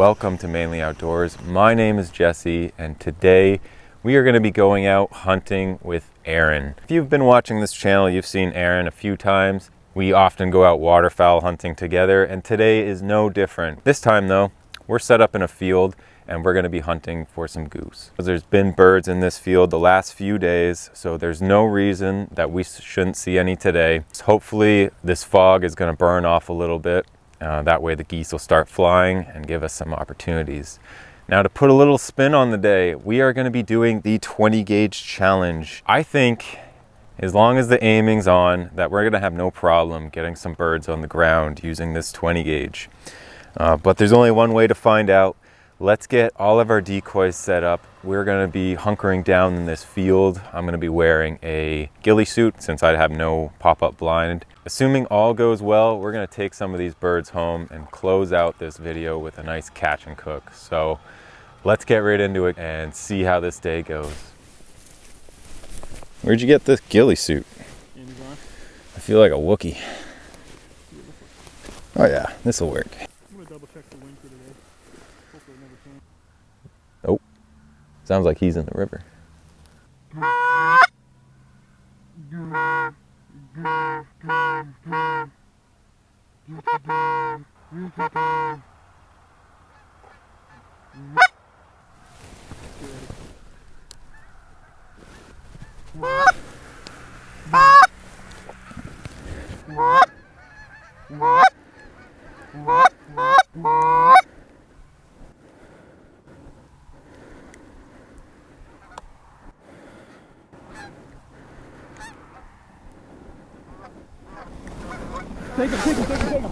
welcome to Mainely Outdoors. My name is Jesse, and today we are going to be going out hunting with Aaron. If you've been watching this channel, you've seen Aaron a few times. We often go out waterfowl hunting together, and today is no different. This time though, we're set up in a field and we're going to be hunting for some goose. There's been birds in this field the last few days, so there's no reason that we shouldn't see any today. So hopefully this fog is going to burn off a little bit. That way the geese will start flying and give us some opportunities. Now, to put a little spin on the day, we are going to be doing the 20 gauge challenge. I think as long as the aiming's on, that we're going to have no problem getting some birds on the ground using this 20 gauge. But there's only one way to find out. Let's get all of our decoys set up. We're going to be hunkering down in this field. I'm going to be wearing a ghillie suit since I have no pop-up blind. Assuming all goes well, we're going to take some of these birds home and close out this video with a nice catch and cook. So let's get right into it and see how this day goes. Where'd you get this ghillie suit? Amazon. I feel like a Wookiee. Oh yeah, this will work. I'm going to double check the wind for today. Hopefully it never changes. Oh, sounds like he's in the river. Take him.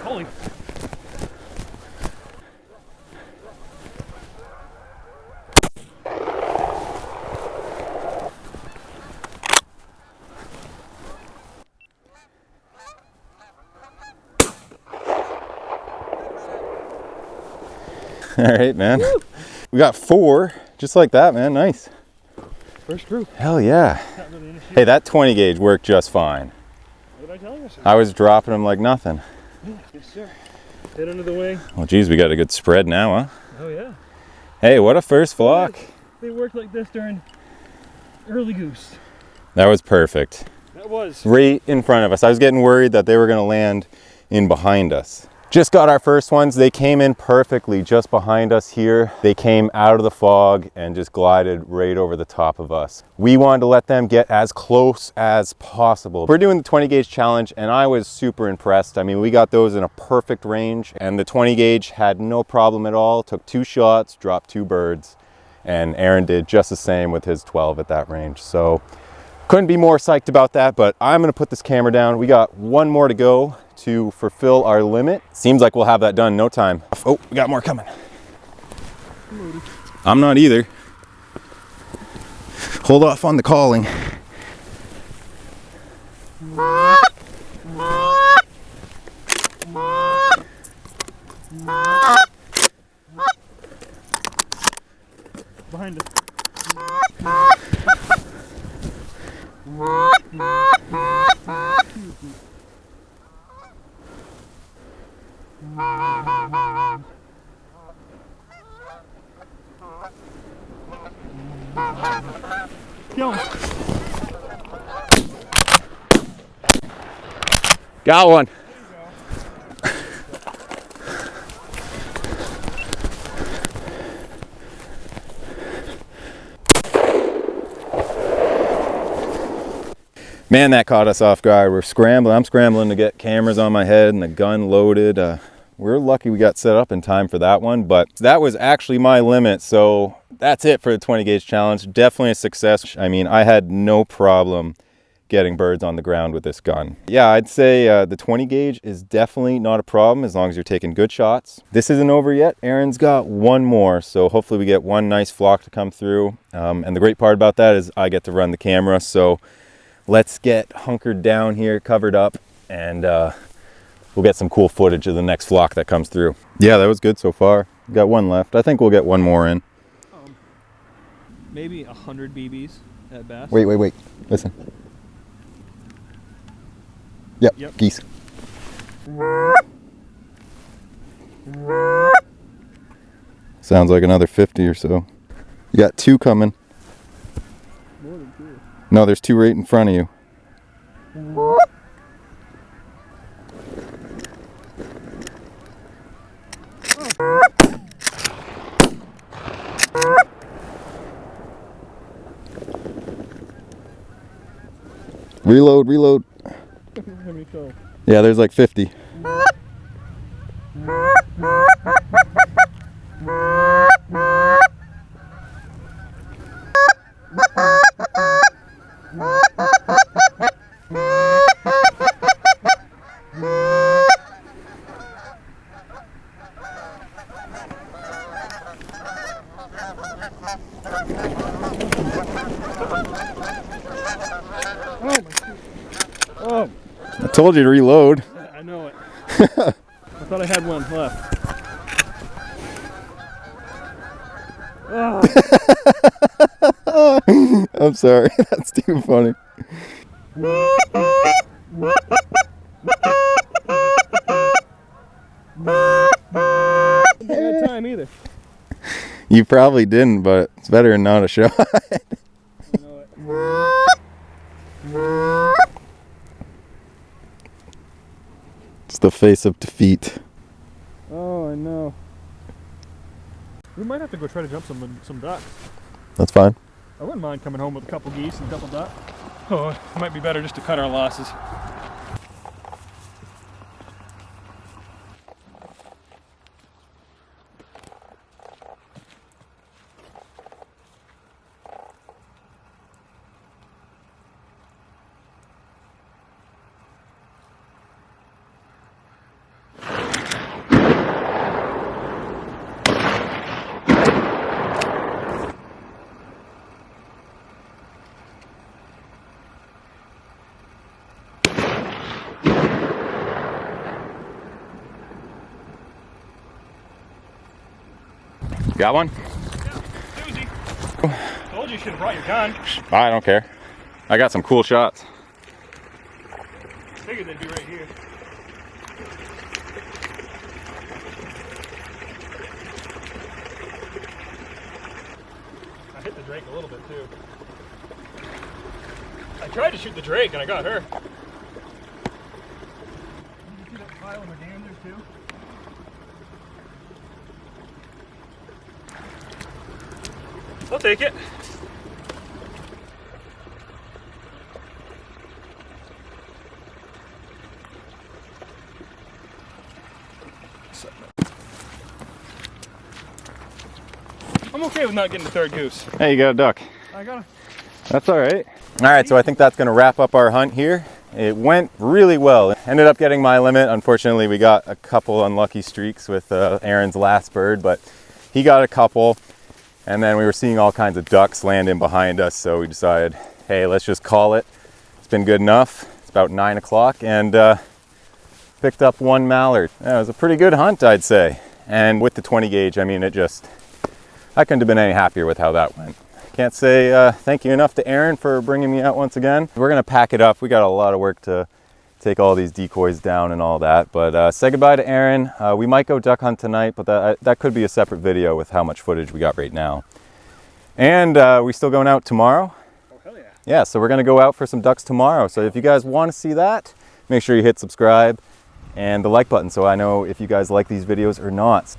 Holy. All right, man. Woo! We got 4, just like that, man. Nice. First group. Hell yeah. Really hey, that 20 gauge worked just fine. What did I tell you? I was dropping them like nothing. Yeah, yes, sir. Head under the wing. Well, geez, we got a good spread now, huh? Oh, yeah. Hey, what a first flock. They worked like this during early goose. That was perfect. That was. Right in front of us. I was getting worried that they were going to land in behind us. Just got our first ones. They came in perfectly just behind us here. They came out of the fog and just glided right over the top of us. We wanted to let them get as close as possible. We're doing the 20 gauge challenge and I was super impressed. I mean, we got those in a perfect range and the 20 gauge had no problem at all. Took 2 shots, dropped 2 birds, and Aaron did just the same with his 12 at that range. So couldn't be more psyched about that, but I'm gonna put this camera down. We got 1 more to go to fulfill our limit. Seems like we'll have that done in no time. Oh, we got more coming. I'm not either. Hold off on the calling. Behind us. Kill him. Got one. Man, that caught us off guard. We're scrambling. I'm scrambling to get cameras on my head and the gun loaded. We're lucky we got set up in time for that one, but that was actually my limit. So that's it for the 20 gauge challenge. Definitely a success. I mean, I had no problem getting birds on the ground with this gun. Yeah, I'd say the 20 gauge is definitely not a problem as long as you're taking good shots. This isn't over yet. Aaron's got 1 more, so hopefully we get 1 nice flock to come through. And the great part about that is I get to run the camera. So let's get hunkered down here, covered up, and we'll get some cool footage of the next flock that comes through. Yeah, that was good so far. Got 1 left. I think we'll get 1 more in. Maybe 100 BBs at best. Wait. Listen. Yep. Geese. Sounds like another 50 or so. You got 2 coming. More than 2. No, there's 2 right in front of you. Reload, reload. How many go? Yeah, there's like 50. Oh my shoot. Oh, I told you to reload. I know it. I thought I had one left. Oh. I'm sorry, that's too funny. I didn't have time either. You probably didn't, but it's better than not a shot. I know it. It's the face of defeat. Oh, I know. We might have to go try to jump some ducks. That's fine. I wouldn't mind coming home with a couple geese and a couple ducks. Oh, it might be better just to cut our losses. Got one? Yeah, Susie. Told you should have brought your gun. I don't care. I got some cool shots. Figured they'd be right here. I hit the drake a little bit too. I tried to shoot the drake and I got her. Did you see that pile of merganders too? I'll take it. I'm okay with not getting the third goose. Hey, you got a duck. I got That's all right. All right, so I think that's going to wrap up our hunt here. It went really well. Ended up getting my limit. Unfortunately, we got a couple unlucky streaks with Aaron's last bird, but he got a couple. And then we were seeing all kinds of ducks land in behind us, so we decided, hey, let's just call it. It's been good enough. It's about 9 o'clock, and picked up one mallard. Yeah, it was a pretty good hunt, I'd say. And with the 20 gauge, I mean, I couldn't have been any happier with how that went. Can't say thank you enough to Aaron for bringing me out once again. We're gonna pack it up. We got a lot of work to take all these decoys down and all that, but say goodbye to Aaron. We might go duck hunt tonight, but that could be a separate video with how much footage we got right now. And we still going out tomorrow? Oh, hell yeah. Yeah, so we're gonna go out for some ducks tomorrow. So if you guys want to see that, make sure you hit subscribe and the like button so I know if you guys like these videos or not.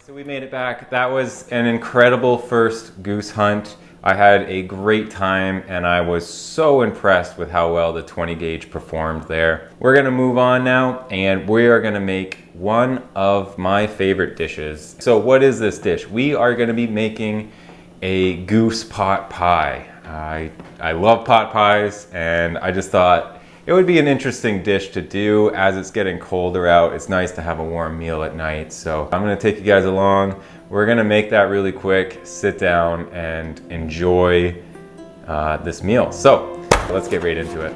So we made it back. That was an incredible first goose hunt. I had a great time and I was so impressed with how well the 20 gauge performed there. We're gonna move on now and we are gonna make one of my favorite dishes. So what is this dish? We are gonna be making a goose pot pie. I love pot pies and I just thought it would be an interesting dish to do as it's getting colder out. It's nice to have a warm meal at night. So I'm gonna take you guys along. We're gonna make that really quick, sit down and enjoy this meal. So let's get right into it.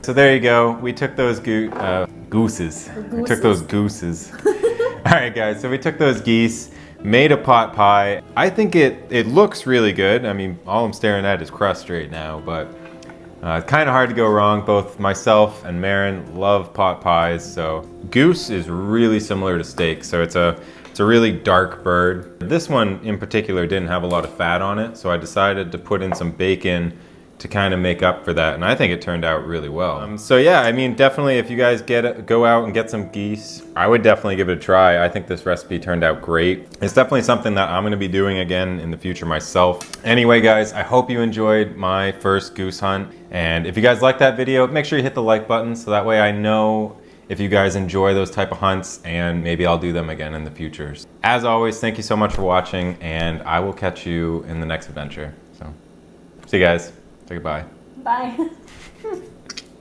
So there you go. We took those gooses. We took those gooses. All right, guys. So we took those geese, made a pot pie. I think it looks really good. I mean, all I'm staring at is crust right now, but it's kind of hard to go wrong. Both myself and Marin love pot pies. So goose is really similar to steak. So it's a really dark bird. This one in particular didn't have a lot of fat on it, so I decided to put in some bacon to kind of make up for that, and I think it turned out really well. So yeah, I mean, definitely if you guys go out and get some geese, I would definitely give it a try. I think this recipe turned out great. It's definitely something that I'm gonna be doing again in the future myself. Anyway, guys, I hope you enjoyed my first goose hunt, and if you guys liked that video, make sure you hit the like button so that way I know if you guys enjoy those type of hunts, and maybe I'll do them again in the future. As always, thank you so much for watching, and I will catch you in the next adventure. So, see you guys. Say goodbye. Bye.